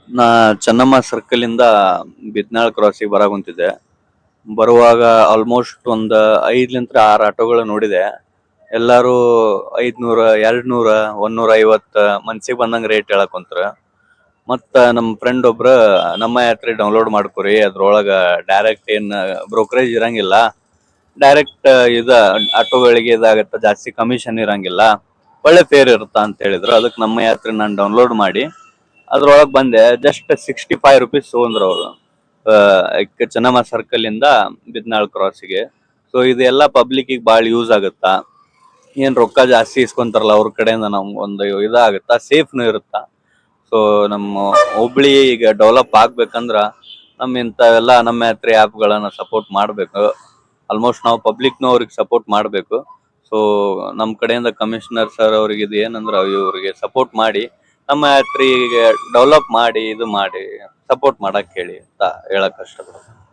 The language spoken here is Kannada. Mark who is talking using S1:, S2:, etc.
S1: ನಾ ಚೆನ್ನಮ್ಮ ಸರ್ಕಲ್ ಇಂದ ಬಿದ್ನಾಳ್ ಕ್ರಾಸಿಗೆ ಬರಾಕುಂತಿದ್ದೆ. ಬರುವಾಗ ಆಲ್ಮೋಸ್ಟ್ ಒಂದ್ 5 ಲಿಂತ್ರ 6 ಆಟೋಗಳು ನೋಡಿದೆ. ಎಲ್ಲಾರು 500, 200, 150 ಮನ್ಸಿಗೆ ಬಂದಂಗ ರೇಟ್ ಹೇಳಕುಂತ್ರ. ಮತ್ತ ನಮ್ ಫ್ರೆಂಡ್ ಒಬ್ರ ನಮ್ಮ ಯಾತ್ರೆ ಡೌನ್ಲೋಡ್ ಮಾಡ್ಕೊರಿ, ಅದ್ರೊಳಗ ಡೈರೆಕ್ಟ್ ಏನ್ ಬ್ರೋಕರೇಜ್ ಇರಂಗಿಲ್ಲ, ಡೈರೆಕ್ಟ್ ಇದ ಆಟೋಗಳಿಗೆ ಇದಾಗತ್ತ, ಜಾಸ್ತಿ ಕಮಿಷನ್ ಇರಂಗಿಲ್ಲ, ಒಳ್ಳೆ ಫೇರ್ ಇರುತ್ತಾ ಅಂತ ಹೇಳಿದ್ರು. ಅದಕ್ಕೆ ನಮ್ಮ ಯಾತ್ರೆ ನಾನು ಡೌನ್ಲೋಡ್ ಮಾಡಿ ಅದ್ರೊಳಗ್ ಬಂದೆ. ಜಸ್ಟ್ ₹65 ತಗೊಂಡ್ರು ಅವರು, ಚೆನ್ನಮ್ಮ ಸರ್ಕಲ್ ಇಂದ ಬಿದ್ನಾಳ್ ಕ್ರಾಸಿಗೆ. ಸೊ ಇದೆಲ್ಲ ಪಬ್ಲಿಕ್ ಬಾಳ ಯೂಸ್ ಆಗುತ್ತಾ, ಏನ್ ರೊಕ್ಕ ಜಾಸ್ತಿ ಇಸ್ಕೊಂತಾರಲ್ಲ ಅವ್ರ ಕಡೆಯಿಂದ ನಮ್ಗೆ ಒಂದು ಇದಾಗುತ್ತಾ, ಸೇಫ್ನು ಇರುತ್ತಾ. ಸೊ ನಮ್ಮ ಹುಬ್ಳಿ ಈಗ ಡೆವಲಪ್ ಆಗ್ಬೇಕಂದ್ರ ಇಂಥವೆಲ್ಲ ನಮ್ಮ ಯಾತ್ರೆ ಆ್ಯಪ್ ಗಳನ್ನ ಸಪೋರ್ಟ್ ಮಾಡ್ಬೇಕು. ಆಲ್ಮೋಸ್ಟ್ ನಾವು ಪಬ್ಲಿಕ್ನು ಅವ್ರಿಗೆ ಸಪೋರ್ಟ್ ಮಾಡ್ಬೇಕು. ಸೊ ನಮ್ ಕಡೆಯಿಂದ ಕಮಿಷನರ್ ಸರ್ ಅವ್ರಿಗೆ ಇದು ಏನಂದ್ರ ಇವ್ರಿಗೆ ಸಪೋರ್ಟ್ ಮಾಡಿ ನಮ್ಮ ಯಾತ್ರೆಗೆ ಡೆವಲಪ್ ಮಾಡಿ ಇದು ಮಾಡಿ ಸಪೋರ್ಟ್ ಮಾಡಕ್ ಹೇಳಿ ಅಂತ ಹೇಳಕ್ ಇಷ್ಟಪಡ್ತೀನಿ.